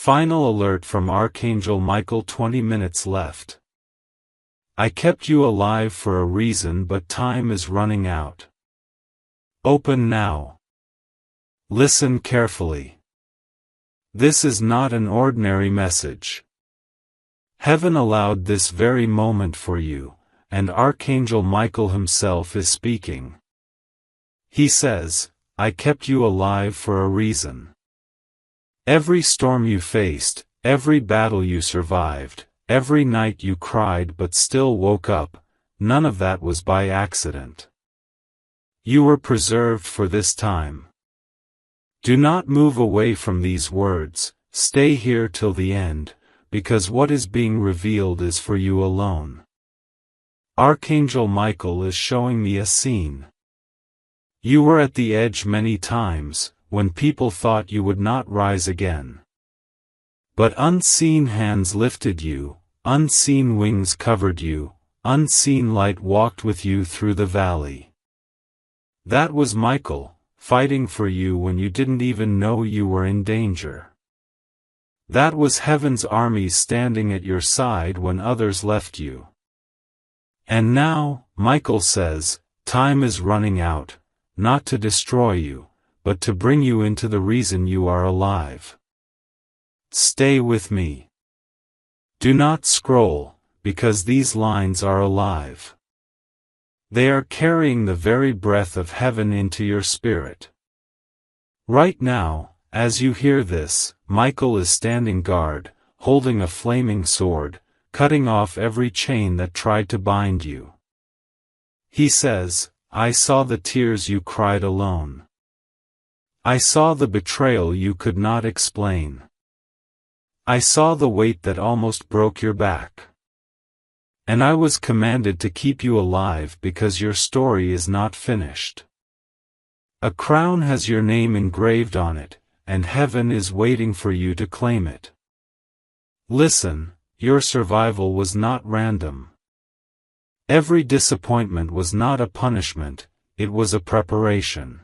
Final alert from Archangel Michael. 20 minutes left. I kept you alive for a reason, but time is running out. Open now. Listen carefully. This is not an ordinary message. Heaven allowed this very moment for you, and Archangel Michael himself is speaking. He says, I kept you alive for a reason. Every storm you faced, every battle you survived, every night you cried but still woke up, none of that was by accident. You were preserved for this time. Do not move away from these words, stay here till the end, because what is being revealed is for you alone. Archangel Michael is showing me a scene. You were at the edge many times, when people thought you would not rise again. But unseen hands lifted you, unseen wings covered you, unseen light walked with you through the valley. That was Michael, fighting for you when you didn't even know you were in danger. That was heaven's army standing at your side when others left you. And now, Michael says, time is running out, not to destroy you, but to bring you into the reason you are alive. Stay with me. Do not scroll, because these lines are alive. They are carrying the very breath of heaven into your spirit. Right now, as you hear this, Michael is standing guard, holding a flaming sword, cutting off every chain that tried to bind you. He says, I saw the tears you cried alone. I saw the betrayal you could not explain. I saw the weight that almost broke your back. And I was commanded to keep you alive because your story is not finished. A crown has your name engraved on it, and heaven is waiting for you to claim it. Listen, your survival was not random. Every disappointment was not a punishment, it was a preparation.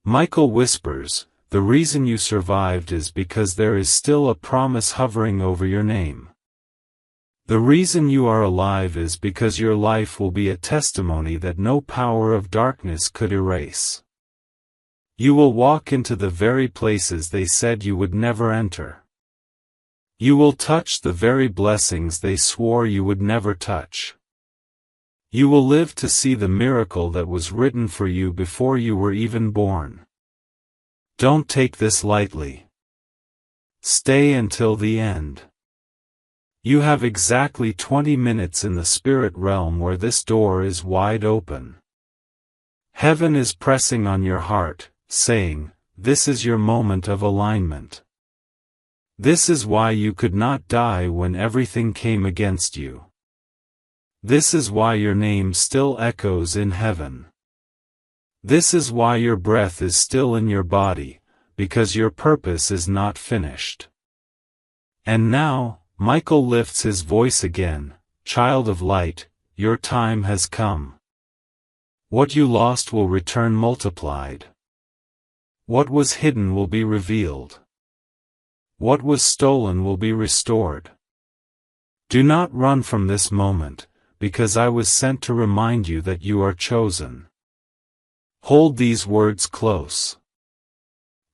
Michael whispers, the reason you survived is because there is still a promise hovering over your name. The reason you are alive is because your life will be a testimony that no power of darkness could erase. You will walk into the very places they said you would never enter. You will touch the very blessings they swore you would never touch. You will live to see the miracle that was written for you before you were even born. Don't take this lightly. Stay until the end. You have exactly 20 minutes in the spirit realm where this door is wide open. Heaven is pressing on your heart, saying, this is your moment of alignment. This is why you could not die when everything came against you. This is why your name still echoes in heaven. This is why your breath is still in your body, because your purpose is not finished. And now, Michael lifts his voice again, child of light, your time has come. What you lost will return multiplied. What was hidden will be revealed. What was stolen will be restored. Do not run from this moment, because I was sent to remind you that you are chosen. Hold these words close.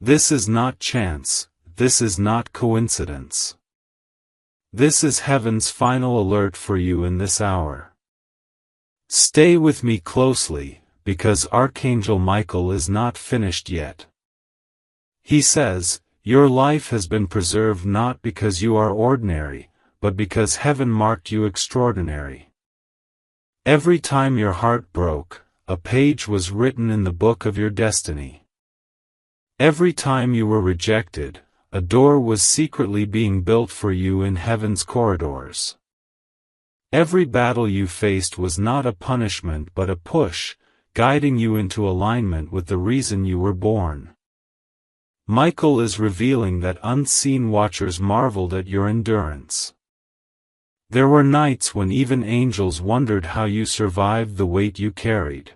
This is not chance, this is not coincidence. This is heaven's final alert for you in this hour. Stay with me closely, because Archangel Michael is not finished yet. He says, your life has been preserved not because you are ordinary, but because heaven marked you extraordinary. Every time your heart broke, a page was written in the book of your destiny. Every time you were rejected, a door was secretly being built for you in heaven's corridors. Every battle you faced was not a punishment but a push, guiding you into alignment with the reason you were born. Michael is revealing that unseen watchers marveled at your endurance. There were nights when even angels wondered how you survived the weight you carried.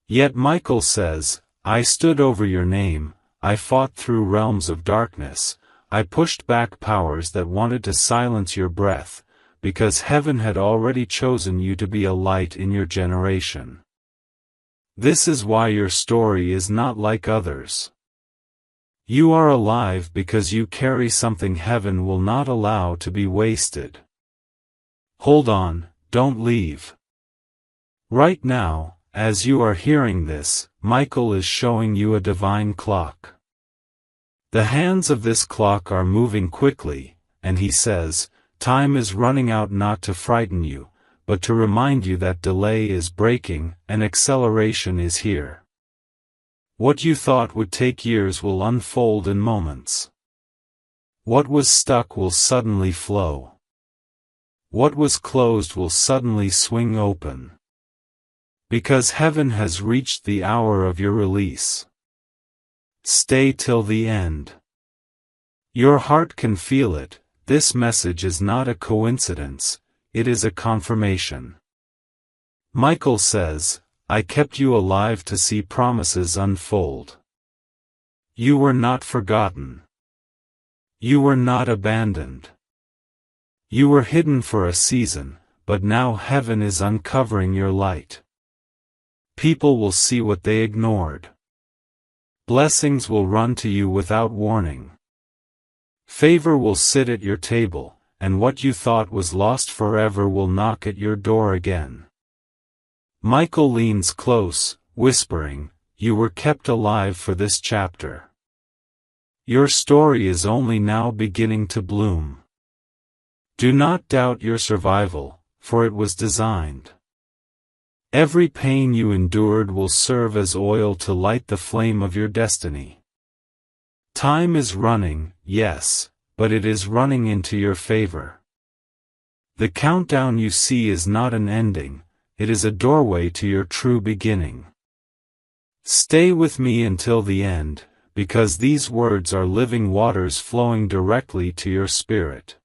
Yet Michael says, I stood over your name, I fought through realms of darkness, I pushed back powers that wanted to silence your breath, because heaven had already chosen you to be a light in your generation. This is why your story is not like others. You are alive because you carry something heaven will not allow to be wasted. Hold on, don't leave. Right now, as you are hearing this, Michael is showing you a divine clock. The hands of this clock are moving quickly, and he says, time is running out, not to frighten you, but to remind you that delay is breaking and acceleration is here. What you thought would take years will unfold in moments. What was stuck will suddenly flow. What was closed will suddenly swing open. Because heaven has reached the hour of your release. Stay till the end. Your heart can feel it. This message is not a coincidence, it is a confirmation. Michael says, I kept you alive to see promises unfold. You were not forgotten. You were not abandoned. You were hidden for a season, but now heaven is uncovering your light. People will see what they ignored. Blessings will run to you without warning. Favor will sit at your table, and what you thought was lost forever will knock at your door again. Michael leans close, whispering, you were kept alive for this chapter. Your story is only now beginning to bloom. Do not doubt your survival, for it was designed. Every pain you endured will serve as oil to light the flame of your destiny. Time is running, yes, but it is running into your favor. The countdown you see is not an ending, it is a doorway to your true beginning. Stay with me until the end, because these words are living waters flowing directly to your spirit.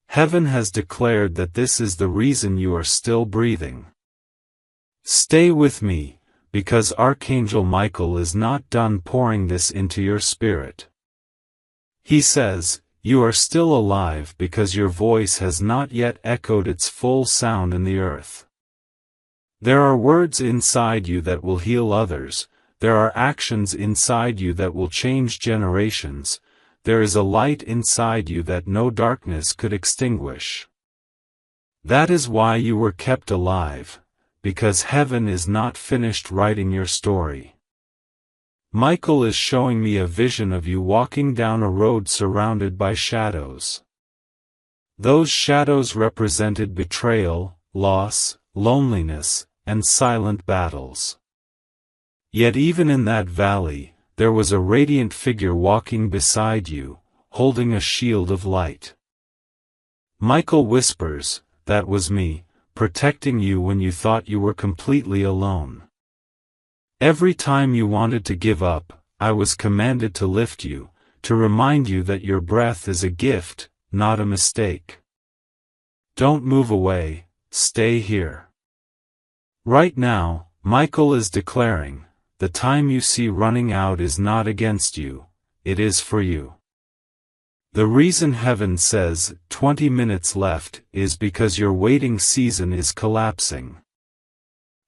Heaven has declared that this is the reason you are still breathing. Stay with me, because Archangel Michael is not done pouring this into your spirit. He says, you are still alive because your voice has not yet echoed its full sound in the earth. There are words inside you that will heal others, there are actions inside you that will change generations, there is a light inside you that no darkness could extinguish. That is why you were kept alive, because heaven is not finished writing your story. Michael is showing me a vision of you walking down a road surrounded by shadows. Those shadows represented betrayal, loss, loneliness, and silent battles. Yet even in that valley, there was a radiant figure walking beside you, holding a shield of light. Michael whispers, that was me, protecting you when you thought you were completely alone. Every time you wanted to give up, I was commanded to lift you, to remind you that your breath is a gift, not a mistake. Don't move away, stay here. Right now, Michael is declaring, the time you see running out is not against you, it is for you. The reason heaven says 20 minutes left is because your waiting season is collapsing.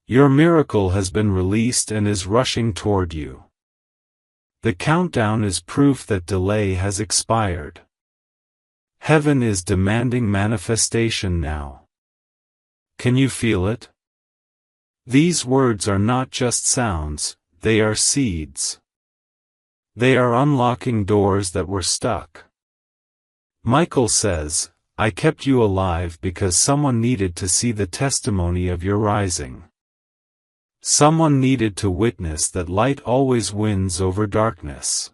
Your miracle has been released and is rushing toward you. The countdown is proof that delay has expired. Heaven is demanding manifestation now. Can you feel it? These words are not just sounds, they are seeds. They are unlocking doors that were stuck. Michael says, I kept you alive because someone needed to see the testimony of your rising. Someone needed to witness that light always wins over darkness.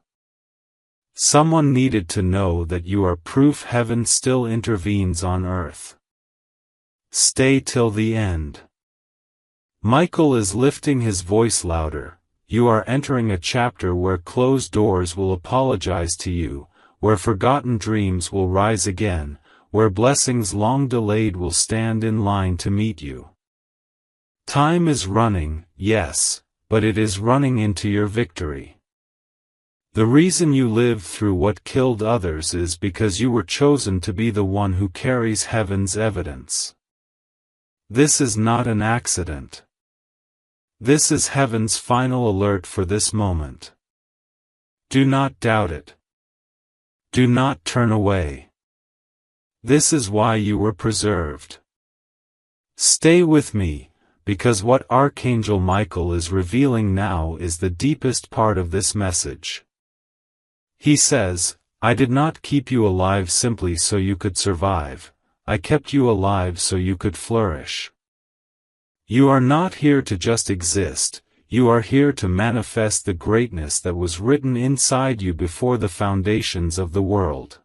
Someone needed to know that you are proof heaven still intervenes on earth. Stay till the end. Michael is lifting his voice louder. You are entering a chapter where closed doors will apologize to you, where forgotten dreams will rise again, where blessings long delayed will stand in line to meet you. Time is running, yes, but it is running into your victory. The reason you lived through what killed others is because you were chosen to be the one who carries heaven's evidence. This is not an accident. This is heaven's final alert for this moment. Do not doubt it. Do not turn away. This is why you were preserved. Stay with me, because what Archangel Michael is revealing now is the deepest part of this message. He says, I did not keep you alive simply so you could survive, I kept you alive so you could flourish. You are not here to just exist, you are here to manifest the greatness that was written inside you before the foundations of the world.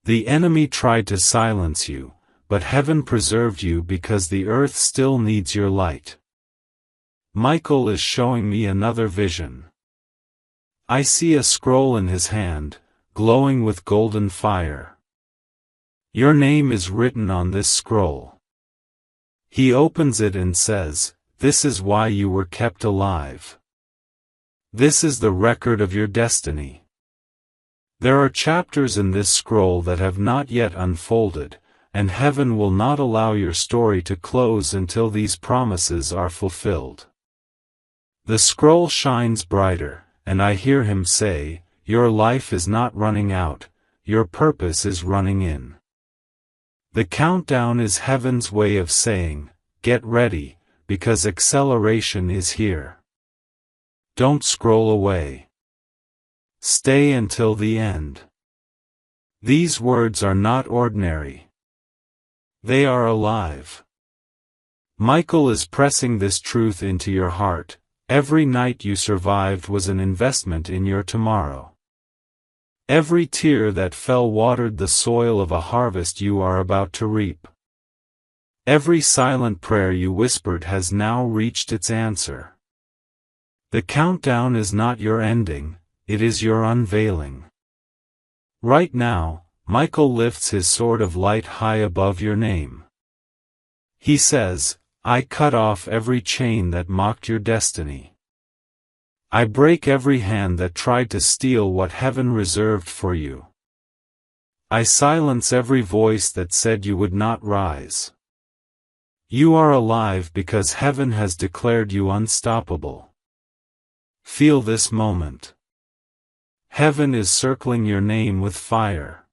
The enemy tried to silence you, but heaven preserved you because the earth still needs your light. Michael is showing me another vision. I see a scroll in his hand, glowing with golden fire. Your name is written on this scroll. He opens it and says, this is why you were kept alive. This is the record of your destiny. There are chapters in this scroll that have not yet unfolded, and heaven will not allow your story to close until these promises are fulfilled. The scroll shines brighter, and I hear him say, your life is not running out, your purpose is running in. The countdown is heaven's way of saying, get ready, because acceleration is here. Don't scroll away. Stay until the end. These words are not ordinary. They are alive. Michael is pressing this truth into your heart. Every night you survived was an investment in your tomorrow. Every tear that fell watered the soil of a harvest you are about to reap. Every silent prayer you whispered has now reached its answer. The countdown is not your ending, it is your unveiling. Right now, Michael lifts his sword of light high above your name. He says, I cut off every chain that mocked your destiny. I break every hand that tried to steal what heaven reserved for you. I silence every voice that said you would not rise. You are alive because heaven has declared you unstoppable. Feel this moment. Heaven is circling your name with fire.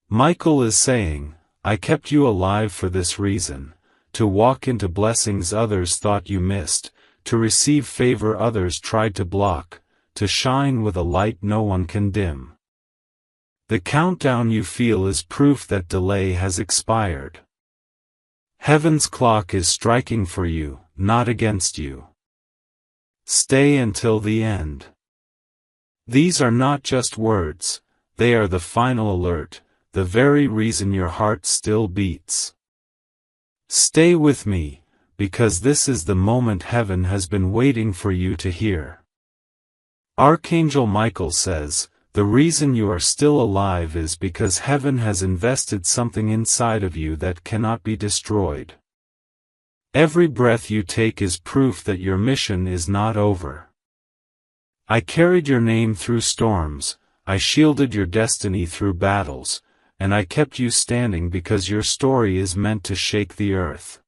Michael is saying, I kept you alive for this reason, to walk into blessings others thought you missed, to receive favor others tried to block, to shine with a light no one can dim. The countdown you feel is proof that delay has expired. Heaven's clock is striking for you, not against you. Stay until the end. These are not just words, they are the final alert, the very reason your heart still beats. Stay with me, because this is the moment heaven has been waiting for you to hear. Archangel Michael says, the reason you are still alive is because heaven has invested something inside of you that cannot be destroyed. Every breath you take is proof that your mission is not over. I carried your name through storms, I shielded your destiny through battles, and I kept you standing because your story is meant to shake the earth.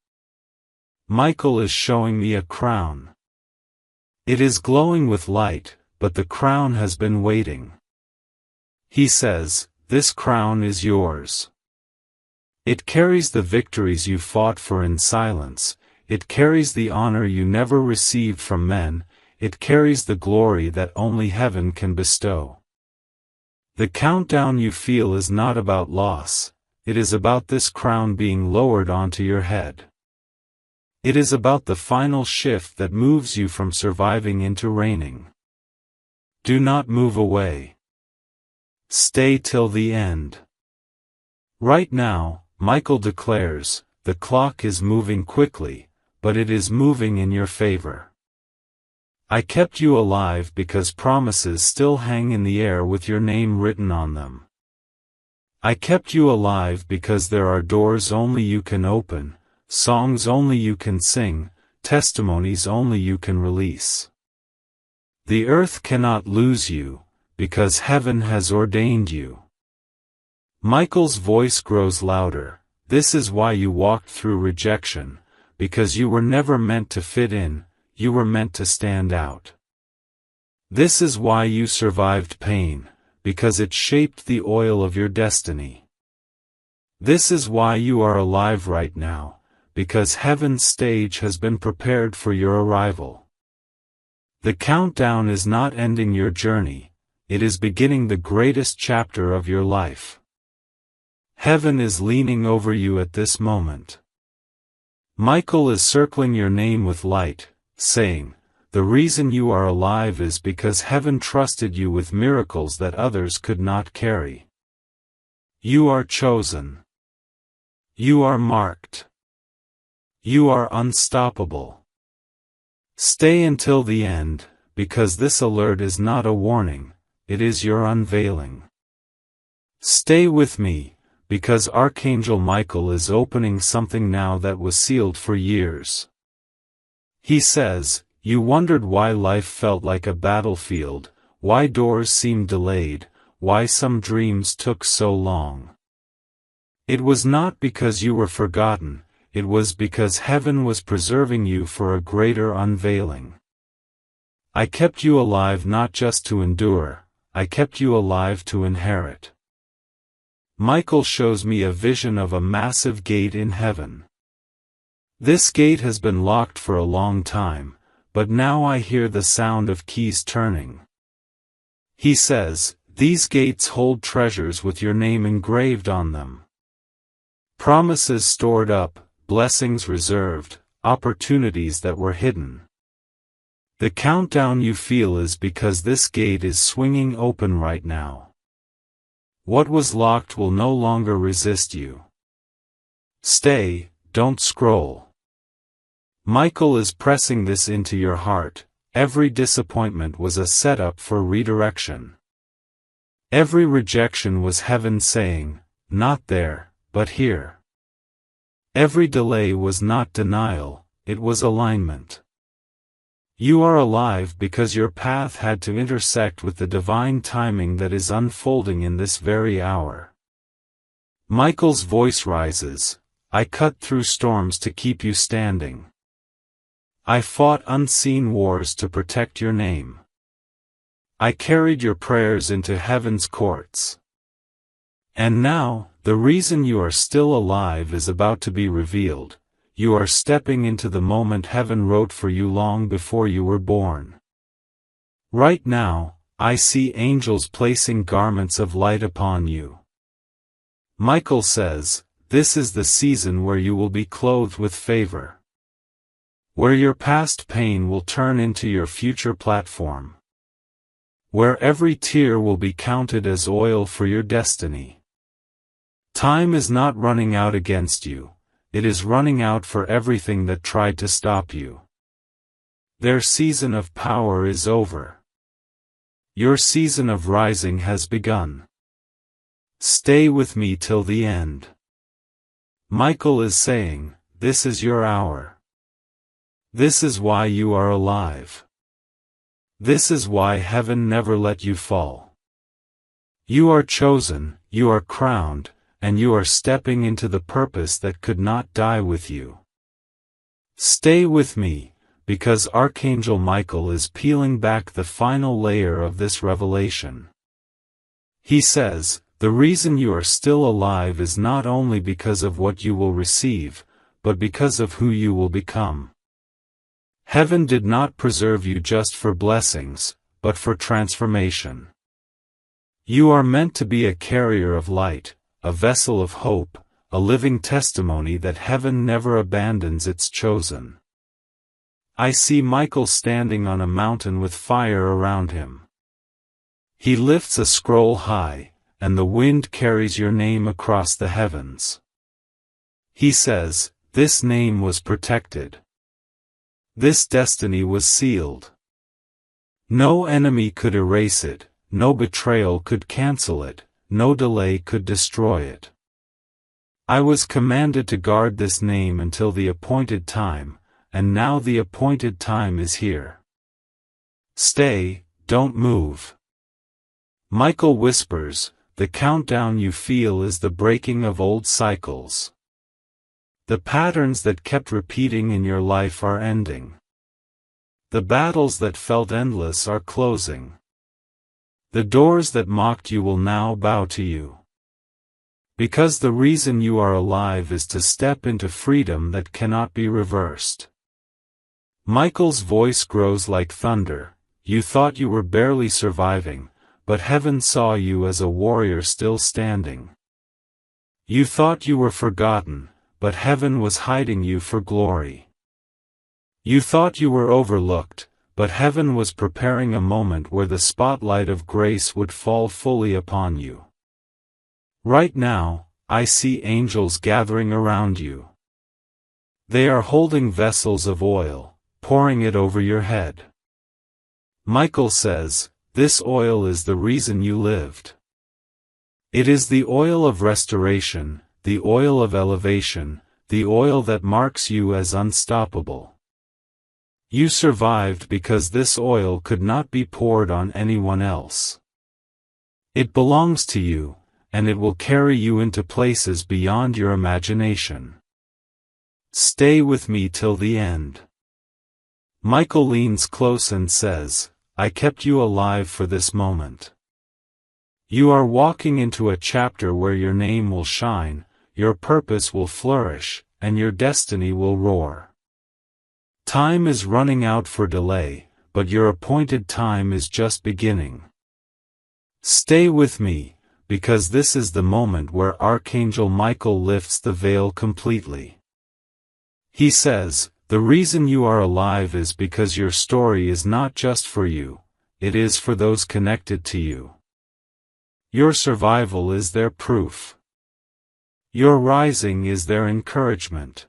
Michael is showing me a crown. It is glowing with light, but the crown has been waiting. He says, this crown is yours. It carries the victories you fought for in silence, it carries the honor you never received from men, it carries the glory that only heaven can bestow. The countdown you feel is not about loss, it is about this crown being lowered onto your head. It is about the final shift that moves you from surviving into reigning. Do not move away. Stay till the end. Right now, Michael declares, the clock is moving quickly, but it is moving in your favor. I kept you alive because promises still hang in the air with your name written on them. I kept you alive because there are doors only you can open, songs only you can sing, testimonies only you can release. The earth cannot lose you, because heaven has ordained you. Michael's voice grows louder. This is why you walked through rejection, because you were never meant to fit in, you were meant to stand out. This is why you survived pain, because it shaped the oil of your destiny. This is why you are alive right now, because heaven's stage has been prepared for your arrival. The countdown is not ending your journey, it is beginning the greatest chapter of your life. Heaven is leaning over you at this moment. Michael is circling your name with light, saying, the reason you are alive is because heaven trusted you with miracles that others could not carry. You are chosen. You are marked. You are unstoppable. Stay until the end, because this alert is not a warning, it is your unveiling. Stay with me, because Archangel Michael is opening something now that was sealed for years. He says, you wondered why life felt like a battlefield, why doors seemed delayed, why some dreams took so long. It was not because you were forgotten, it was because heaven was preserving you for a greater unveiling. I kept you alive not just to endure, I kept you alive to inherit. Michael shows me a vision of a massive gate in heaven. This gate has been locked for a long time, but now I hear the sound of keys turning. He says, these gates hold treasures with your name engraved on them. Promises stored up, blessings reserved, opportunities that were hidden. The countdown you feel is because this gate is swinging open right now. What was locked will no longer resist you. Stay, don't scroll. Michael is pressing this into your heart. Every disappointment was a setup for redirection. Every rejection was heaven saying, not there, but here. Every delay was not denial, it was alignment. You are alive because your path had to intersect with the divine timing that is unfolding in this very hour. Michael's voice rises, I cut through storms to keep you standing. I fought unseen wars to protect your name. I carried your prayers into heaven's courts. And now, the reason you are still alive is about to be revealed. You are stepping into the moment heaven wrote for you long before you were born. Right now, I see angels placing garments of light upon you. Michael says, this is the season where you will be clothed with favor. Where your past pain will turn into your future platform. Where every tear will be counted as oil for your destiny. Time is not running out against you. It is running out for everything that tried to stop you. Their season of power is over. Your season of rising has begun. Stay with me till the end. Michael is saying, this is your hour. This is why you are alive. This is why heaven never let you fall. You are chosen, you are crowned, and you are stepping into the purpose that could not die with you. Stay with me, because Archangel Michael is peeling back the final layer of this revelation. He says, the reason you are still alive is not only because of what you will receive, but because of who you will become. Heaven did not preserve you just for blessings, but for transformation. You are meant to be a carrier of light, a vessel of hope, a living testimony that heaven never abandons its chosen. I see Michael standing on a mountain with fire around him. He lifts a scroll high, and the wind carries your name across the heavens. He says, this name was protected. This destiny was sealed. No enemy could erase it, no betrayal could cancel it, no delay could destroy it. I was commanded to guard this name until the appointed time, and now the appointed time is here. Stay, don't move. Michael whispers, the countdown you feel is the breaking of old cycles. The patterns that kept repeating in your life are ending. The battles that felt endless are closing. The doors that mocked you will now bow to you. Because the reason you are alive is to step into freedom that cannot be reversed. Michael's voice grows like thunder. You thought you were barely surviving, but heaven saw you as a warrior still standing. You thought you were forgotten, but heaven was hiding you for glory. You thought you were overlooked, but heaven was preparing a moment where the spotlight of grace would fall fully upon you. Right now, I see angels gathering around you. They are holding vessels of oil, pouring it over your head. Michael says, this oil is the reason you lived. It is the oil of restoration, the oil of elevation, the oil that marks you as unstoppable. You survived because this oil could not be poured on anyone else. It belongs to you, and it will carry you into places beyond your imagination. Stay with me till the end. Michael leans close and says, I kept you alive for this moment. You are walking into a chapter where your name will shine, your purpose will flourish, and your destiny will roar. Time is running out for delay, but your appointed time is just beginning. Stay with me, because this is the moment where Archangel Michael lifts the veil completely. He says, the reason you are alive is because your story is not just for you, it is for those connected to you. Your survival is their proof. Your rising is their encouragement.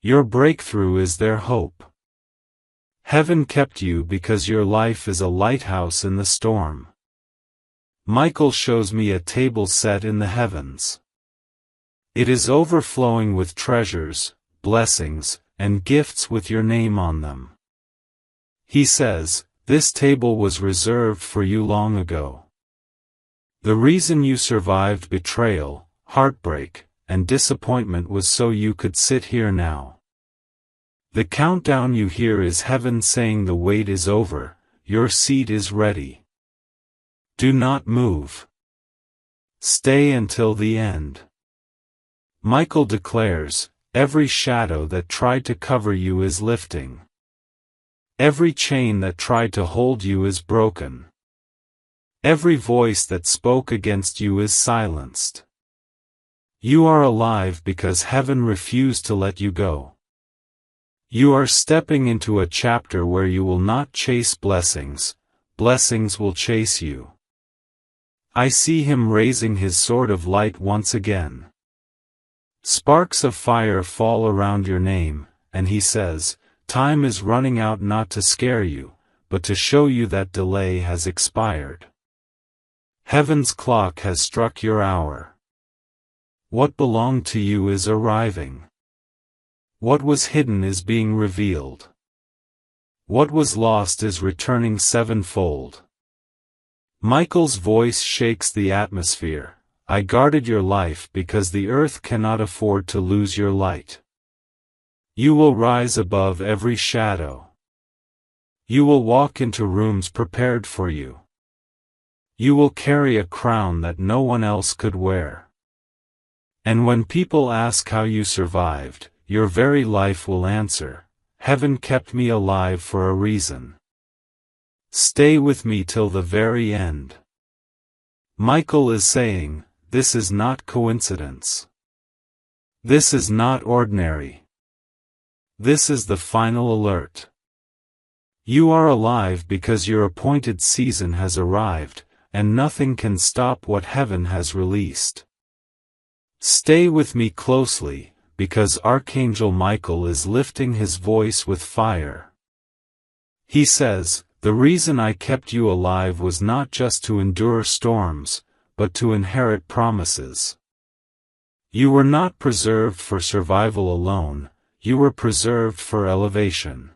Your breakthrough is their hope. Heaven kept you because your life is a lighthouse in the storm. Michael shows me a table set in the heavens. It is overflowing with treasures, blessings, and gifts with your name on them. He says, this table was reserved for you long ago. The reason you survived betrayal, heartbreak, and disappointment was so you could sit here now. The countdown you hear is heaven saying the wait is over, your seat is ready. Do not move. Stay until the end. Michael declares, every shadow that tried to cover you is lifting. Every chain that tried to hold you is broken. Every voice that spoke against you is silenced. You are alive because heaven refused to let you go. You are stepping into a chapter where you will not chase blessings, blessings will chase you. I see him raising his sword of light once again. Sparks of fire fall around your name, and he says, time is running out not to scare you, but to show you that delay has expired. Heaven's clock has struck your hour. What belonged to you is arriving. What was hidden is being revealed. What was lost is returning sevenfold. Michael's voice shakes the atmosphere. I guarded your life because the earth cannot afford to lose your light. You will rise above every shadow. You will walk into rooms prepared for you. You will carry a crown that no one else could wear. And when people ask how you survived, your very life will answer, heaven kept me alive for a reason. Stay with me till the very end. Michael is saying, this is not coincidence. This is not ordinary. This is the final alert. You are alive because your appointed season has arrived, and nothing can stop what heaven has released. Stay with me closely, because Archangel Michael is lifting his voice with fire. He says, the reason I kept you alive was not just to endure storms, but to inherit promises. You were not preserved for survival alone, you were preserved for elevation.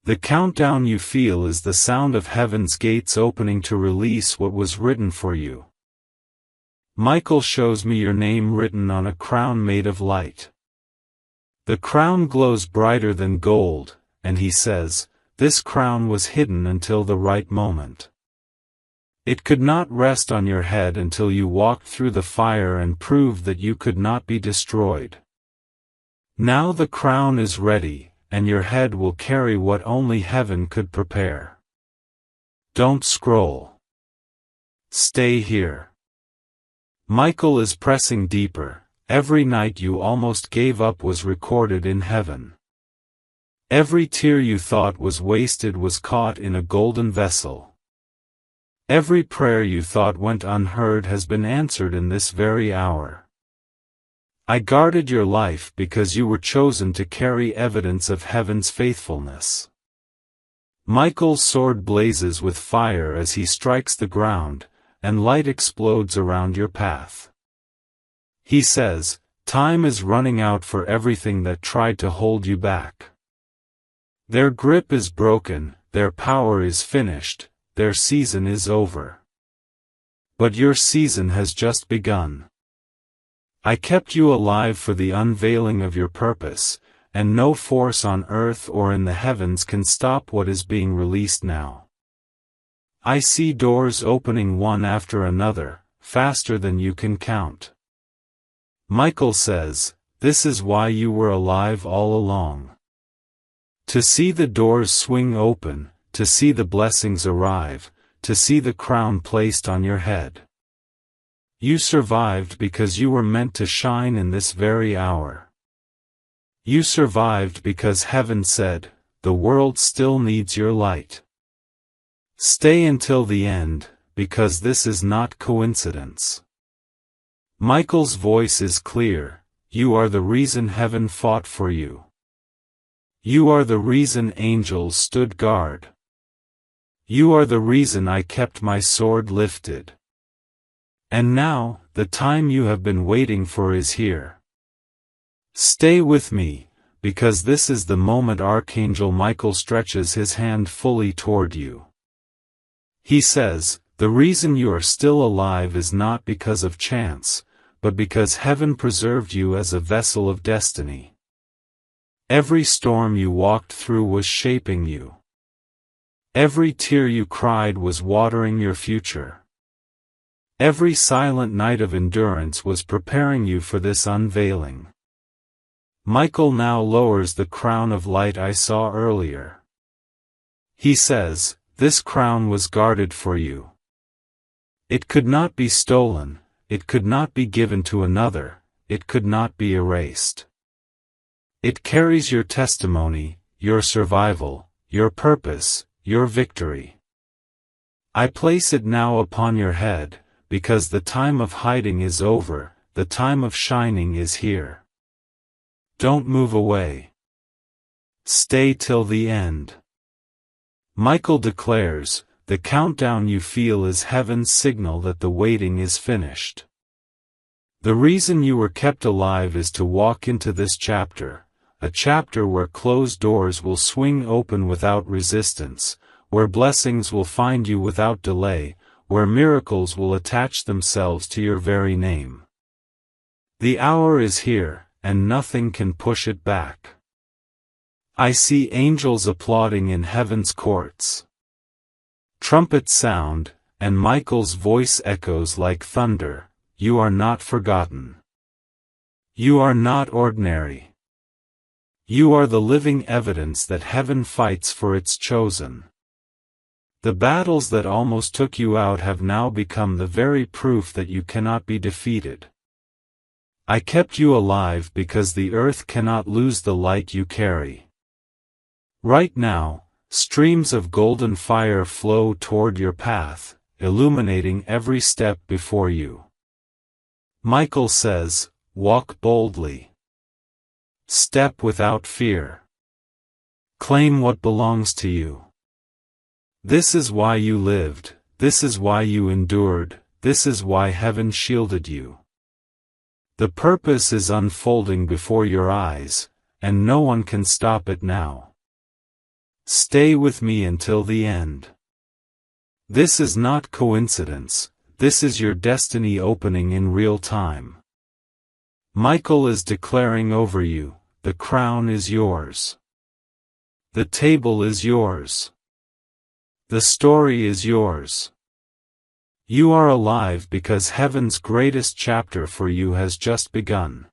The countdown you feel is the sound of heaven's gates opening to release what was written for you. Michael shows me your name written on a crown made of light. The crown glows brighter than gold, and he says, this crown was hidden until the right moment. It could not rest on your head until you walked through the fire and proved that you could not be destroyed. Now the crown is ready, and your head will carry what only heaven could prepare. Don't scroll. Stay here. Michael is pressing deeper. Every night you almost gave up was recorded in heaven. Every tear you thought was wasted was caught in a golden vessel. Every prayer you thought went unheard has been answered in this very hour. I guarded your life because you were chosen to carry evidence of heaven's faithfulness. Michael's sword blazes with fire as he strikes the ground, and light explodes around your path. He says, time is running out for everything that tried to hold you back. Their grip is broken, their power is finished, their season is over. But your season has just begun. I kept you alive for the unveiling of your purpose, and no force on earth or in the heavens can stop what is being released now. I see doors opening one after another, faster than you can count. Michael says, this is why you were alive all along. To see the doors swing open, to see the blessings arrive, to see the crown placed on your head. You survived because you were meant to shine in this very hour. You survived because heaven said, the world still needs your light. Stay until the end, because this is not coincidence. Michael's voice is clear, you are the reason heaven fought for you. You are the reason angels stood guard. You are the reason I kept my sword lifted. And now, the time you have been waiting for is here. Stay with me, because this is the moment Archangel Michael stretches his hand fully toward you. He says, the reason you are still alive is not because of chance, but because heaven preserved you as a vessel of destiny. Every storm you walked through was shaping you. Every tear you cried was watering your future. Every silent night of endurance was preparing you for this unveiling. Michael now lowers the crown of light I saw earlier. He says, this crown was guarded for you. It could not be stolen, it could not be given to another, it could not be erased. It carries your testimony, your survival, your purpose, your victory. I place it now upon your head, because the time of hiding is over, the time of shining is here. Don't move away. Stay till the end. Michael declares, the countdown you feel is heaven's signal that the waiting is finished. The reason you were kept alive is to walk into this chapter, a chapter where closed doors will swing open without resistance, where blessings will find you without delay, where miracles will attach themselves to your very name. The hour is here, and nothing can push it back. I see angels applauding in heaven's courts. Trumpets sound, and Michael's voice echoes like thunder, you are not forgotten. You are not ordinary. You are the living evidence that heaven fights for its chosen. The battles that almost took you out have now become the very proof that you cannot be defeated. I kept you alive because the earth cannot lose the light you carry. Right now, streams of golden fire flow toward your path, illuminating every step before you. Michael says, walk boldly. Step without fear. Claim what belongs to you. This is why you lived, this is why you endured, this is why heaven shielded you. The purpose is unfolding before your eyes, and no one can stop it now. Stay with me until the end. This is not coincidence, this is your destiny opening in real time. Michael is declaring over you, the crown is yours. The table is yours. The story is yours. You are alive because heaven's greatest chapter for you has just begun.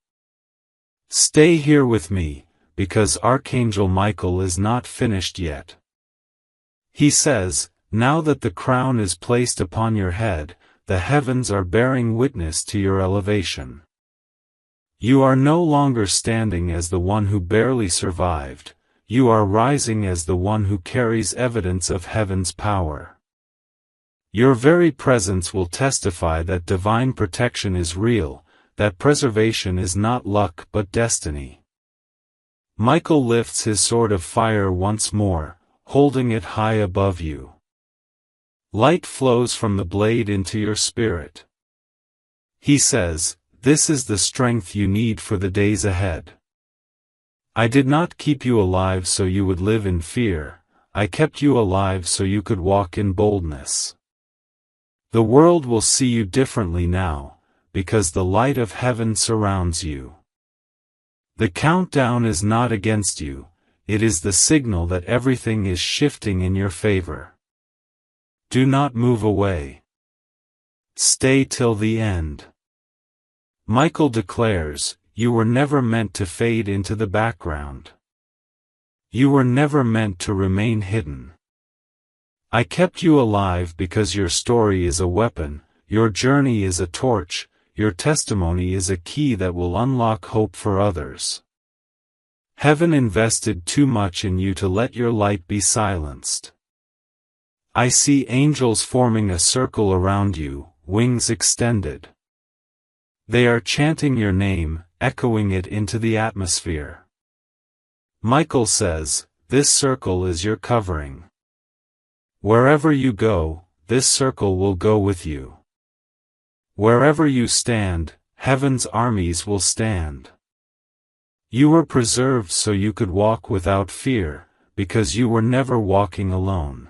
Stay here with me, because Archangel Michael is not finished yet. He says, now that the crown is placed upon your head, the heavens are bearing witness to your elevation. You are no longer standing as the one who barely survived, you are rising as the one who carries evidence of heaven's power. Your very presence will testify that divine protection is real, that preservation is not luck but destiny. Michael lifts his sword of fire once more, holding it high above you. Light flows from the blade into your spirit. He says, this is the strength you need for the days ahead. I did not keep you alive so you would live in fear, I kept you alive so you could walk in boldness. The world will see you differently now, because the light of heaven surrounds you. The countdown is not against you, it is the signal that everything is shifting in your favor. Do not move away. Stay till the end. Michael declares, you were never meant to fade into the background. You were never meant to remain hidden. I kept you alive because your story is a weapon, your journey is a torch, your testimony is a key that will unlock hope for others. Heaven invested too much in you to let your light be silenced. I see angels forming a circle around you, wings extended. They are chanting your name, echoing it into the atmosphere. Michael says, this circle is your covering. Wherever you go, this circle will go with you. Wherever you stand, heaven's armies will stand. You were preserved so you could walk without fear, because you were never walking alone.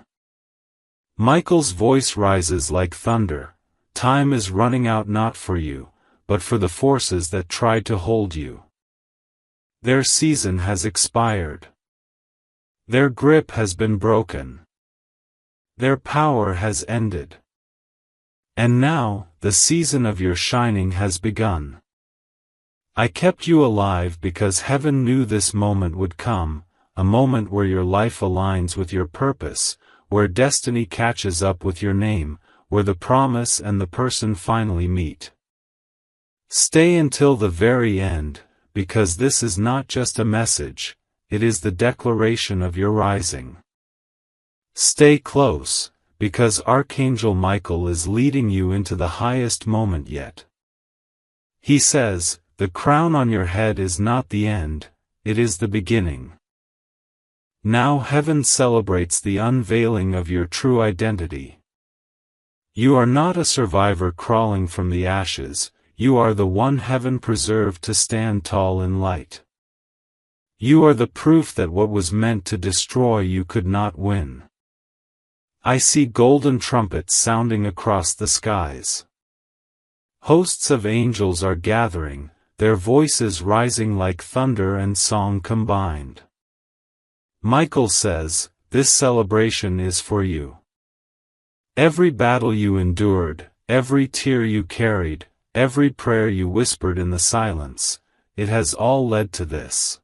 Michael's voice rises like thunder, time is running out not for you, but for the forces that tried to hold you. Their season has expired. Their grip has been broken. Their power has ended. And now, the season of your shining has begun. I kept you alive because heaven knew this moment would come, a moment where your life aligns with your purpose, where destiny catches up with your name, where the promise and the person finally meet. Stay until the very end, because this is not just a message, it is the declaration of your rising. Stay close, because Archangel Michael is leading you into the highest moment yet. He says, the crown on your head is not the end, it is the beginning. Now heaven celebrates the unveiling of your true identity. You are not a survivor crawling from the ashes, you are the one heaven preserved to stand tall in light. You are the proof that what was meant to destroy you could not win. I see golden trumpets sounding across the skies. Hosts of angels are gathering, their voices rising like thunder and song combined. Michael says, this celebration is for you. Every battle you endured, every tear you carried, every prayer you whispered in the silence, it has all led to this.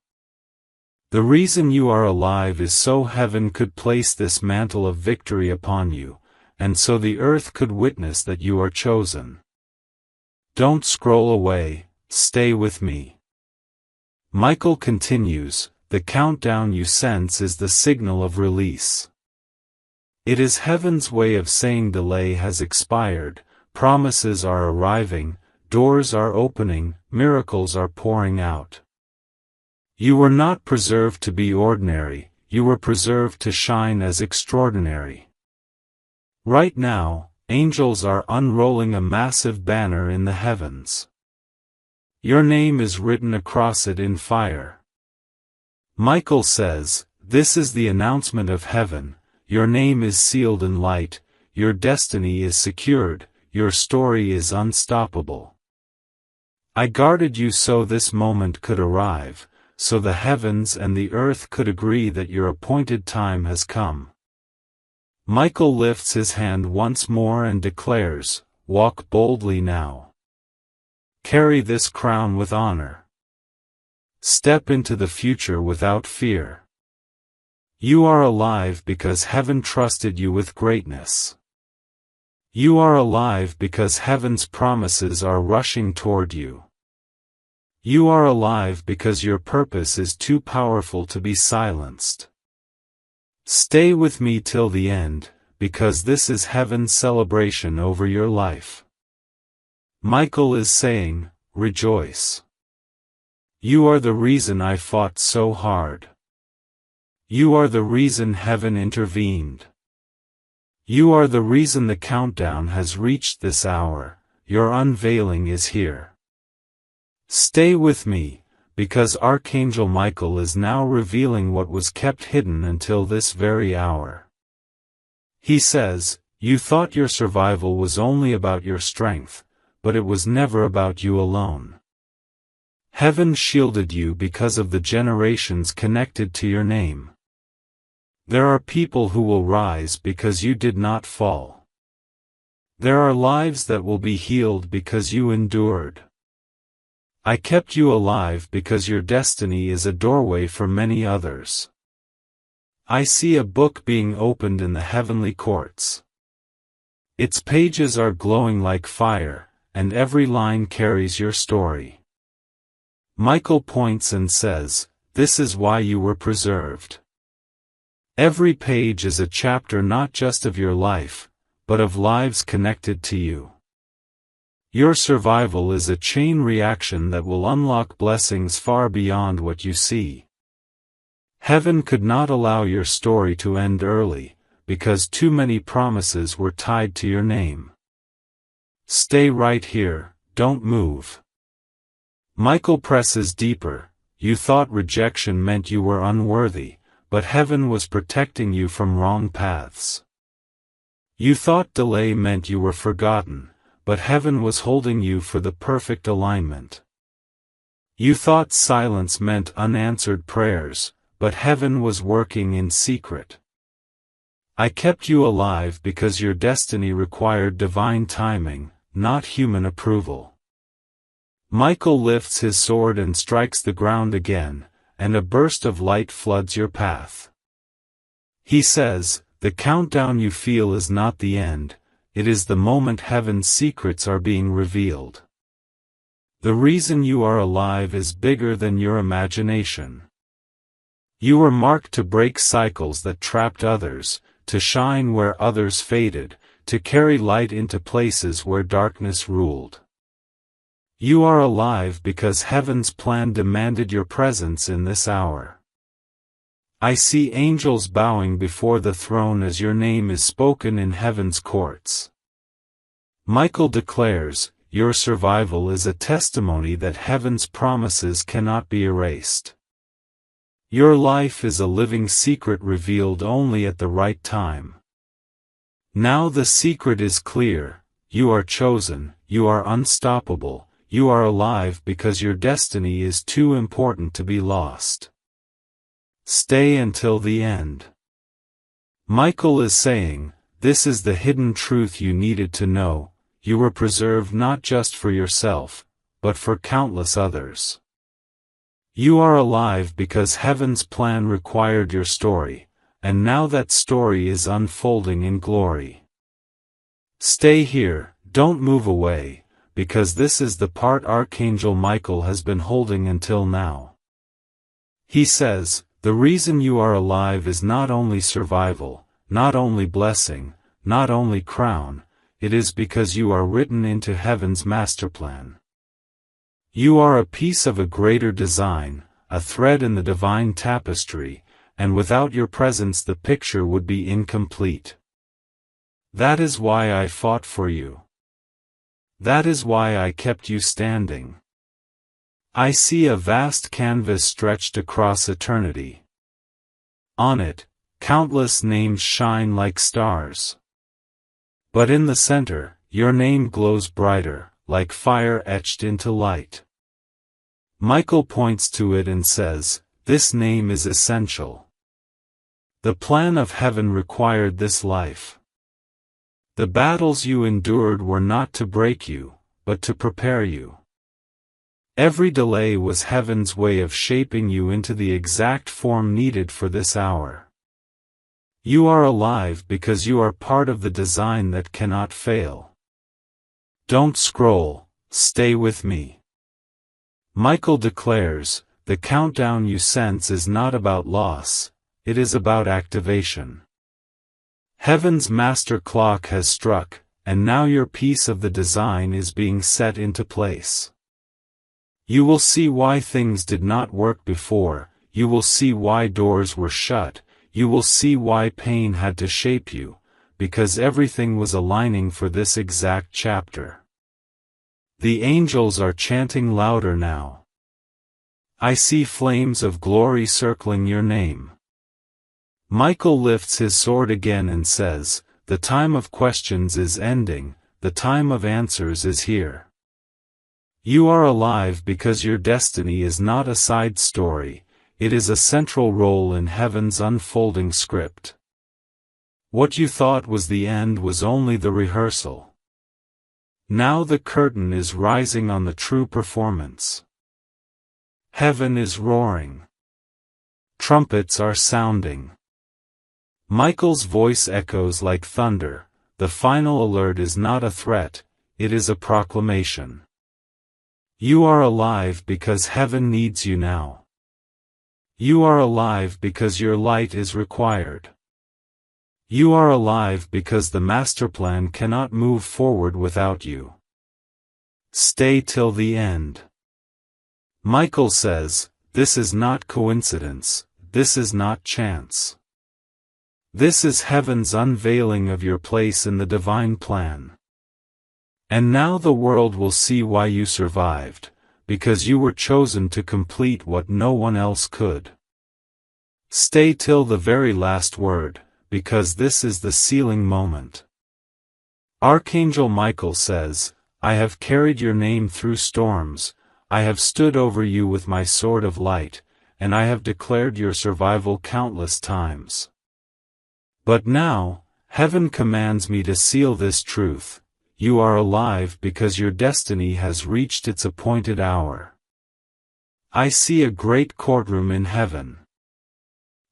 The reason you are alive is so heaven could place this mantle of victory upon you, and so the earth could witness that you are chosen. Don't scroll away, stay with me. Michael continues, the countdown you sense is the signal of release. It is heaven's way of saying delay has expired, promises are arriving, doors are opening, miracles are pouring out. You were not preserved to be ordinary, you were preserved to shine as extraordinary. Right now, angels are unrolling a massive banner in the heavens. Your name is written across it in fire. Michael says, This is the announcement of heaven, your name is sealed in light, your destiny is secured, your story is unstoppable. I guarded you so this moment could arrive, so the heavens and the earth could agree that your appointed time has come. Michael lifts his hand once more and declares, walk boldly now. Carry this crown with honor. Step into the future without fear. You are alive because heaven trusted you with greatness. You are alive because heaven's promises are rushing toward you. You are alive because your purpose is too powerful to be silenced. Stay with me till the end, because this is heaven's celebration over your life. Michael is saying, rejoice. You are the reason I fought so hard. You are the reason heaven intervened. You are the reason the countdown has reached this hour, your unveiling is here. Stay with me, because Archangel Michael is now revealing what was kept hidden until this very hour. He says, you thought your survival was only about your strength, but it was never about you alone. Heaven shielded you because of the generations connected to your name. There are people who will rise because you did not fall. There are lives that will be healed because you endured. I kept you alive because your destiny is a doorway for many others. I see a book being opened in the heavenly courts. Its pages are glowing like fire, and every line carries your story. Michael points and says, this is why you were preserved. Every page is a chapter not just of your life, but of lives connected to you. Your survival is a chain reaction that will unlock blessings far beyond what you see. Heaven could not allow your story to end early, because too many promises were tied to your name. Stay right here, don't move. Michael presses deeper. You thought rejection meant you were unworthy, but heaven was protecting you from wrong paths. You thought delay meant you were forgotten, but heaven was holding you for the perfect alignment. You thought silence meant unanswered prayers, but heaven was working in secret. I kept you alive because your destiny required divine timing, not human approval. Michael lifts his sword and strikes the ground again, and a burst of light floods your path. He says, the countdown you feel is not the end, it is the moment heaven's secrets are being revealed. The reason you are alive is bigger than your imagination. You were marked to break cycles that trapped others, to shine where others faded, to carry light into places where darkness ruled. You are alive because heaven's plan demanded your presence in this hour. I see angels bowing before the throne as your name is spoken in heaven's courts. Michael declares, your survival is a testimony that heaven's promises cannot be erased. Your life is a living secret revealed only at the right time. Now the secret is clear, you are chosen, you are unstoppable, you are alive because your destiny is too important to be lost. Stay until the end. Michael is saying, this is the hidden truth you needed to know, you were preserved not just for yourself, but for countless others. You are alive because heaven's plan required your story, and now that story is unfolding in glory. Stay here, don't move away, because this is the part Archangel Michael has been holding until now. He says, the reason you are alive is not only survival, not only blessing, not only crown, it is because you are written into heaven's masterplan. You are a piece of a greater design, a thread in the divine tapestry, and without your presence the picture would be incomplete. That is why I fought for you. That is why I kept you standing. I see a vast canvas stretched across eternity. On it, countless names shine like stars. But in the center, your name glows brighter, like fire etched into light. Michael points to it and says, "This name is essential. The plan of heaven required this life. The battles you endured were not to break you, but to prepare you. Every delay was heaven's way of shaping you into the exact form needed for this hour. You are alive because you are part of the design that cannot fail. Don't scroll, stay with me." Michael declares, "The countdown you sense is not about loss, it is about activation. Heaven's master clock has struck, and now your piece of the design is being set into place. You will see why things did not work before, you will see why doors were shut, you will see why pain had to shape you, because everything was aligning for this exact chapter. The angels are chanting louder now. I see flames of glory circling your name." Michael lifts his sword again and says, "The time of questions is ending, the time of answers is here. You are alive because your destiny is not a side story, it is a central role in heaven's unfolding script. What you thought was the end was only the rehearsal. Now the curtain is rising on the true performance. Heaven is roaring. Trumpets are sounding." Michael's voice echoes like thunder. The final alert is not a threat, it is a proclamation. You are alive because heaven needs you now. You are alive because your light is required. You are alive because the master plan cannot move forward without you. Stay till the end. Michael says, "This is not coincidence, this is not chance. This is heaven's unveiling of your place in the divine plan. And now the world will see why you survived, because you were chosen to complete what no one else could. Stay till the very last word, because this is the sealing moment." Archangel Michael says, "I have carried your name through storms, I have stood over you with my sword of light, and I have declared your survival countless times. But now, heaven commands me to seal this truth: you are alive because your destiny has reached its appointed hour. I see a great courtroom in heaven.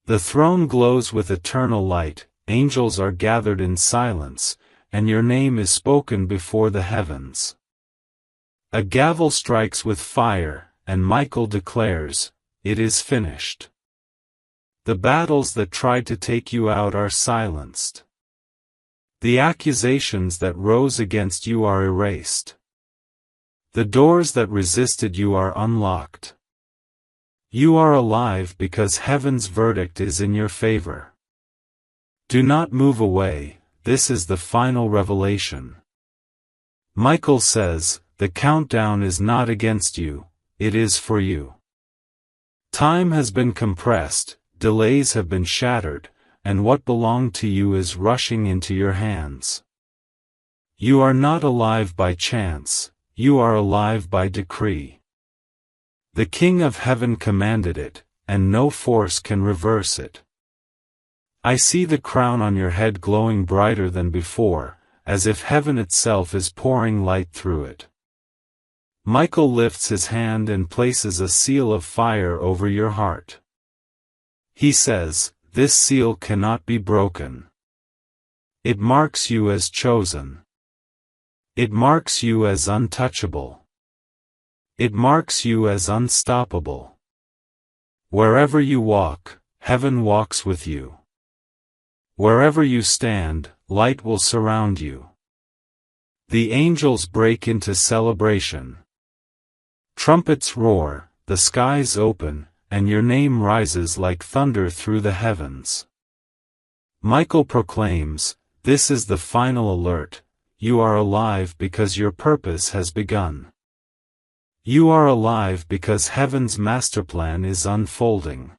The throne glows with eternal light, angels are gathered in silence, and your name is spoken before the heavens. A gavel strikes with fire, and Michael declares, 'It is finished.' The battles that tried to take you out are silenced. The accusations that rose against you are erased. The doors that resisted you are unlocked. You are alive because heaven's verdict is in your favor. Do not move away, this is the final revelation." Michael says, "The countdown is not against you, it is for you. Time has been compressed, delays have been shattered, and what belonged to you is rushing into your hands. You are not alive by chance, you are alive by decree. The King of Heaven commanded it, and no force can reverse it. I see the crown on your head glowing brighter than before, as if heaven itself is pouring light through it." Michael lifts his hand and places a seal of fire over your heart. He says, "This seal cannot be broken. It marks you as chosen. It marks you as untouchable. It marks you as unstoppable. Wherever you walk, heaven walks with you. Wherever you stand, light will surround you." The angels break into celebration. Trumpets roar, the skies open, and your name rises like thunder through the heavens. Michael proclaims, "This is the final alert, you are alive because your purpose has begun. You are alive because heaven's masterplan is unfolding.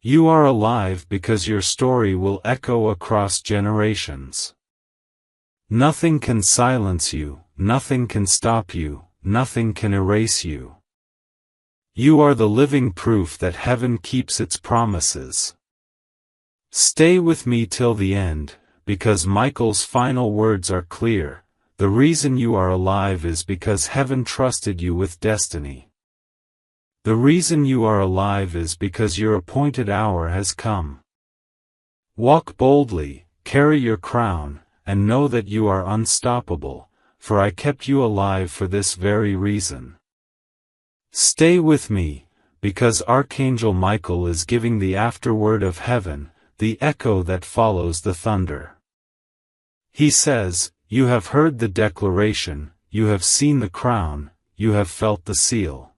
You are alive because your story will echo across generations. Nothing can silence you, nothing can stop you, nothing can erase you. You are the living proof that heaven keeps its promises. Stay with me till the end, because Michael's final words are clear. The reason you are alive is because heaven trusted you with destiny. The reason you are alive is because your appointed hour has come. Walk boldly, carry your crown, and know that you are unstoppable, for I kept you alive for this very reason. Stay with me, because Archangel Michael is giving the afterword of heaven, the echo that follows the thunder. He says, "You have heard the declaration, you have seen the crown, you have felt the seal.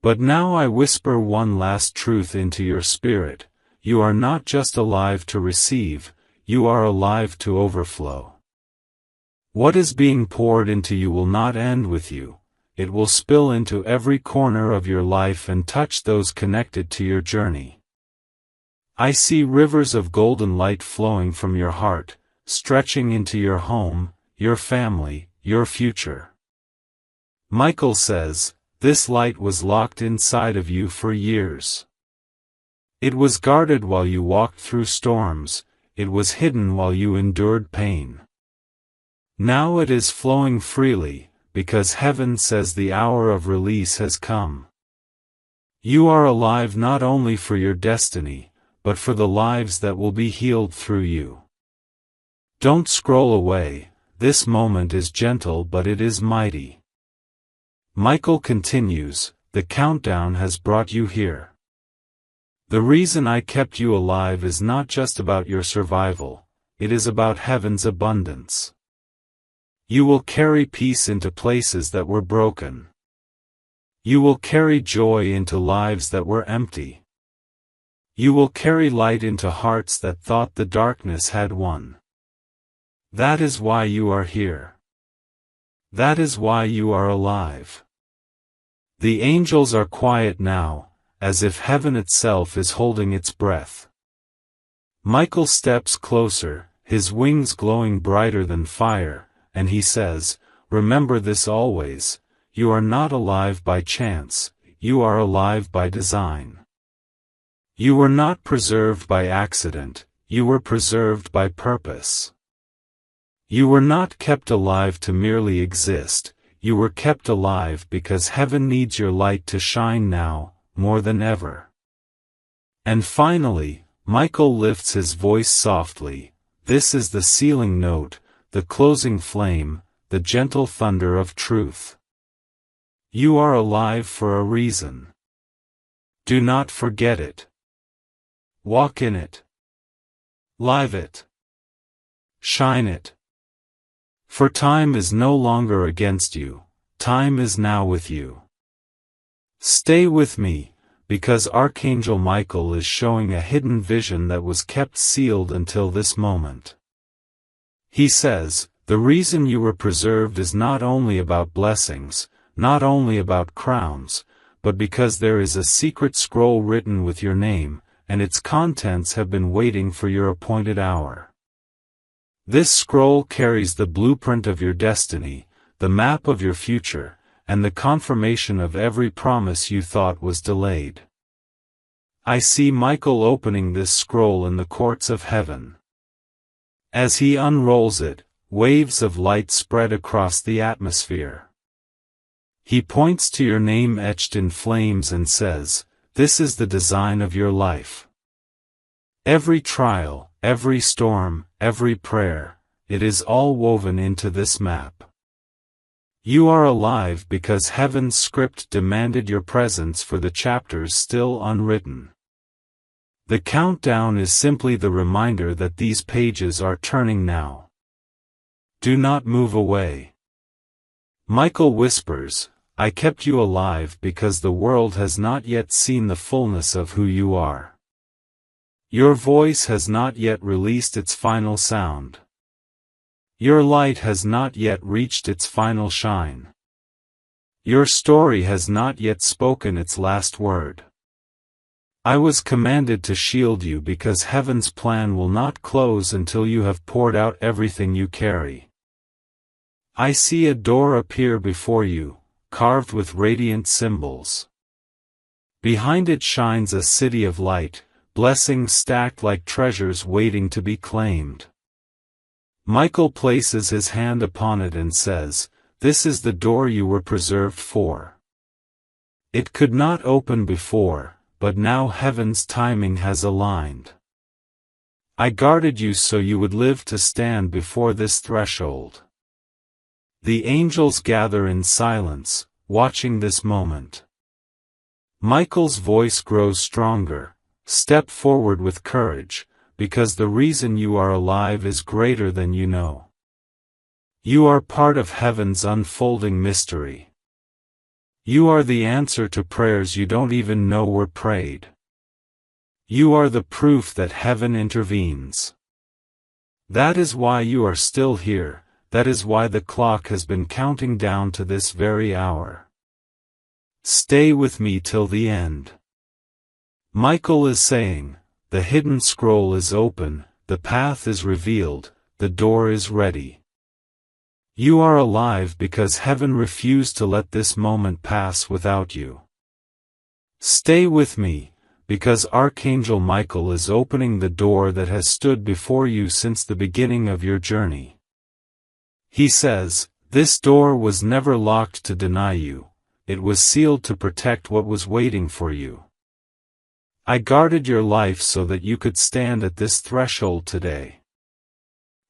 But now I whisper one last truth into your spirit: you are not just alive to receive, you are alive to overflow. What is being poured into you will not end with you, it will spill into every corner of your life and touch those connected to your journey. I see rivers of golden light flowing from your heart, stretching into your home, your family, your future." Michael says, "This light was locked inside of you for years. It was guarded while you walked through storms, it was hidden while you endured pain. Now it is flowing freely, because heaven says the hour of release has come. You are alive not only for your destiny, but for the lives that will be healed through you. Don't scroll away, this moment is gentle but it is mighty." Michael continues, "The countdown has brought you here. The reason I kept you alive is not just about your survival, it is about heaven's abundance. You will carry peace into places that were broken. You will carry joy into lives that were empty. You will carry light into hearts that thought the darkness had won. That is why you are here. That is why you are alive." The angels are quiet now, as if heaven itself is holding its breath. Michael steps closer, his wings glowing brighter than fire, and he says, "Remember this always, you are not alive by chance, you are alive by design. You were not preserved by accident, you were preserved by purpose. You were not kept alive to merely exist, you were kept alive because heaven needs your light to shine now, more than ever." And finally, Michael lifts his voice softly. This is the sealing note, the closing flame, the gentle thunder of truth. You are alive for a reason. Do not forget it. Walk in it. Live it. Shine it. For time is no longer against you, time is now with you. Stay with me, because Archangel Michael is showing a hidden vision that was kept sealed until this moment. He says, "The reason you were preserved is not only about blessings, not only about crowns, but because there is a secret scroll written with your name, and its contents have been waiting for your appointed hour. This scroll carries the blueprint of your destiny, the map of your future, and the confirmation of every promise you thought was delayed." I see Michael opening this scroll in the courts of heaven. As he unrolls it, waves of light spread across the atmosphere. He points to your name etched in flames and says, "This is the design of your life. Every trial, every storm, every prayer, it is all woven into this map. You are alive because heaven's script demanded your presence for the chapters still unwritten. The countdown is simply the reminder that these pages are turning now. Do not move away." Michael whispers, "I kept you alive because the world has not yet seen the fullness of who you are. Your voice has not yet released its final sound. Your light has not yet reached its final shine. Your story has not yet spoken its last word. I was commanded to shield you because heaven's plan will not close until you have poured out everything you carry. I see a door appear before you, carved with radiant symbols. Behind it shines a city of light, blessings stacked like treasures waiting to be claimed. Michael places his hand upon it and says, "This is the door you were preserved for." It could not open before, but now heaven's timing has aligned. I guarded you so you would live to stand before this threshold. The angels gather in silence, watching this moment. Michael's voice grows stronger. Step forward with courage, because the reason you are alive is greater than you know. You are part of heaven's unfolding mystery. You are the answer to prayers you don't even know were prayed. You are the proof that heaven intervenes. That is why you are still here, that is why the clock has been counting down to this very hour. Stay with me till the end. Michael is saying, the hidden scroll is open, the path is revealed, the door is ready. You are alive because heaven refused to let this moment pass without you. Stay with me, because Archangel Michael is opening the door that has stood before you since the beginning of your journey. He says, this door was never locked to deny you, it was sealed to protect what was waiting for you. I guarded your life so that you could stand at this threshold today.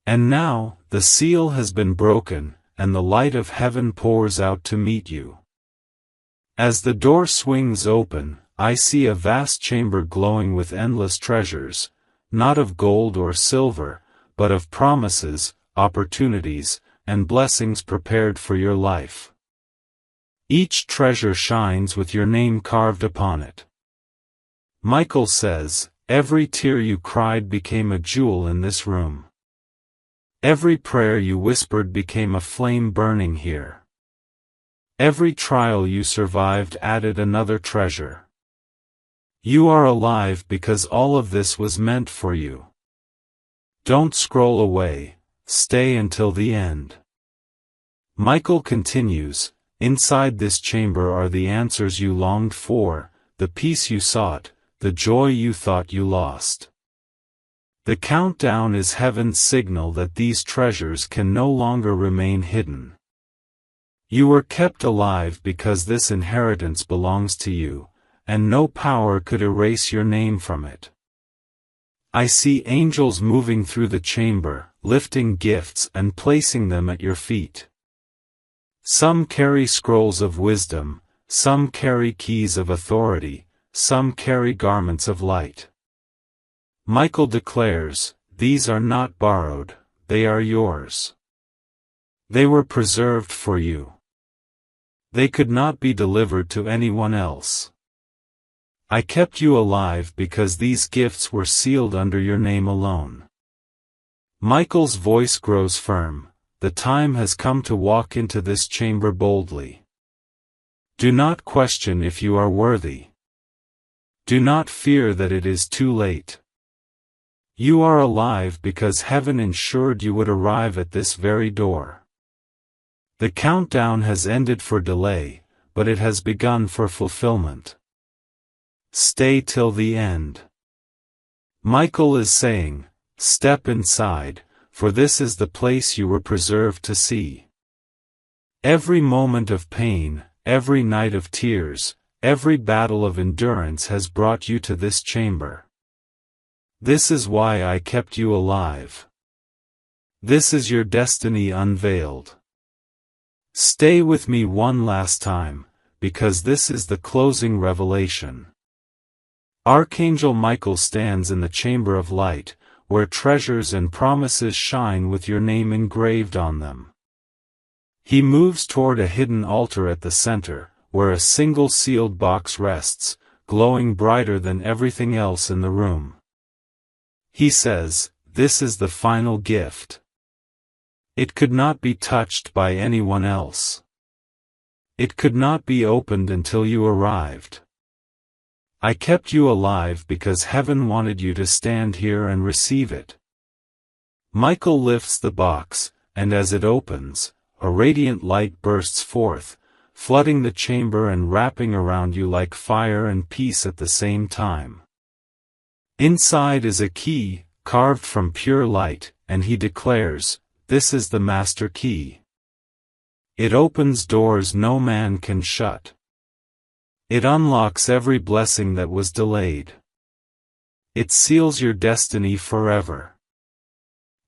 And now, the seal has been broken, and the light of heaven pours out to meet you. As the door swings open, I see a vast chamber glowing with endless treasures, not of gold or silver, but of promises, opportunities, and blessings prepared for your life. Each treasure shines with your name carved upon it. Michael says, every tear you cried became a jewel in this room. Every prayer you whispered became a flame burning here. Every trial you survived added another treasure. You are alive because all of this was meant for you. Don't scroll away, stay until the end. Michael continues, inside this chamber are the answers you longed for, the peace you sought, the joy you thought you lost. The countdown is heaven's signal that these treasures can no longer remain hidden. You were kept alive because this inheritance belongs to you, and no power could erase your name from it. I see angels moving through the chamber, lifting gifts and placing them at your feet. Some carry scrolls of wisdom, some carry keys of authority, some carry garments of light. Michael declares, these are not borrowed, they are yours. They were preserved for you. They could not be delivered to anyone else. I kept you alive because these gifts were sealed under your name alone. Michael's voice grows firm, the time has come to walk into this chamber boldly. Do not question if you are worthy. Do not fear that it is too late. You are alive because heaven ensured you would arrive at this very door. The countdown has ended for delay, but it has begun for fulfillment. Stay till the end. Michael is saying, step inside, for this is the place you were preserved to see. Every moment of pain, every night of tears, every battle of endurance has brought you to this chamber. This is why I kept you alive. This is your destiny unveiled. Stay with me one last time, because this is the closing revelation. Archangel Michael stands in the chamber of light, where treasures and promises shine with your name engraved on them. He moves toward a hidden altar at the center, where a single sealed box rests, glowing brighter than everything else in the room. He says, this is the final gift. It could not be touched by anyone else. It could not be opened until you arrived. I kept you alive because heaven wanted you to stand here and receive it. Michael lifts the box, and as it opens, a radiant light bursts forth, flooding the chamber and wrapping around you like fire and peace at the same time. Inside is a key, carved from pure light, and he declares, "This is the master key. It opens doors no man can shut. It unlocks every blessing that was delayed. It seals your destiny forever.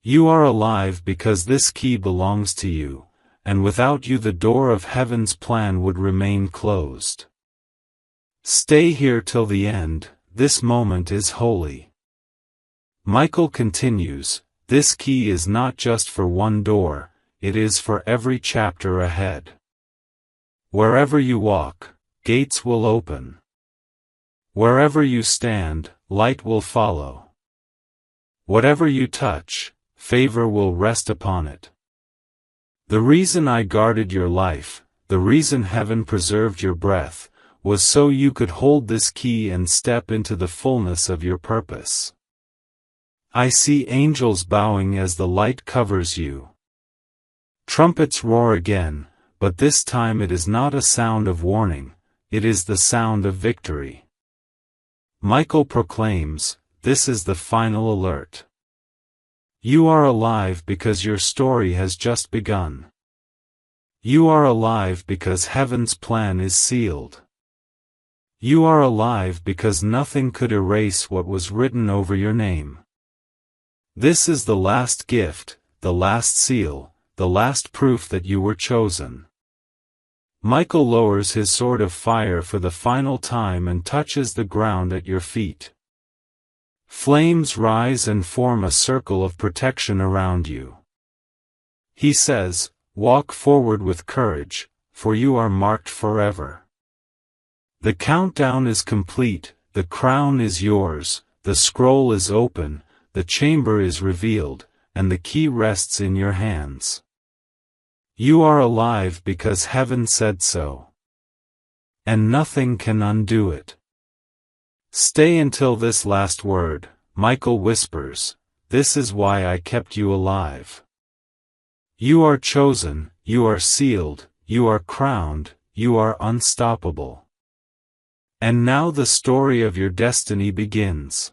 You are alive because this key belongs to you, and without you the door of heaven's plan would remain closed. Stay here till the end, this moment is holy." Michael continues, "This key is not just for one door, it is for every chapter ahead. Wherever you walk, gates will open. Wherever you stand, light will follow. Whatever you touch, favor will rest upon it. The reason I guarded your life, the reason heaven preserved your breath, was so you could hold this key and step into the fullness of your purpose. I see angels bowing as the light covers you. Trumpets roar again, but this time it is not a sound of warning, it is the sound of victory. Michael proclaims, this is the final alert. You are alive because your story has just begun. You are alive because heaven's plan is sealed. You are alive because nothing could erase what was written over your name. This is the last gift, the last seal, the last proof that you were chosen. Michael lowers his sword of fire for the final time and touches the ground at your feet. Flames rise and form a circle of protection around you. He says, walk forward with courage, for you are marked forever. The countdown is complete, the crown is yours, the scroll is open, the chamber is revealed, and the key rests in your hands. You are alive because heaven said so. And nothing can undo it. Stay until this last word, Michael whispers, this is why I kept you alive. You are chosen, you are sealed, you are crowned, you are unstoppable. And now the story of your destiny begins.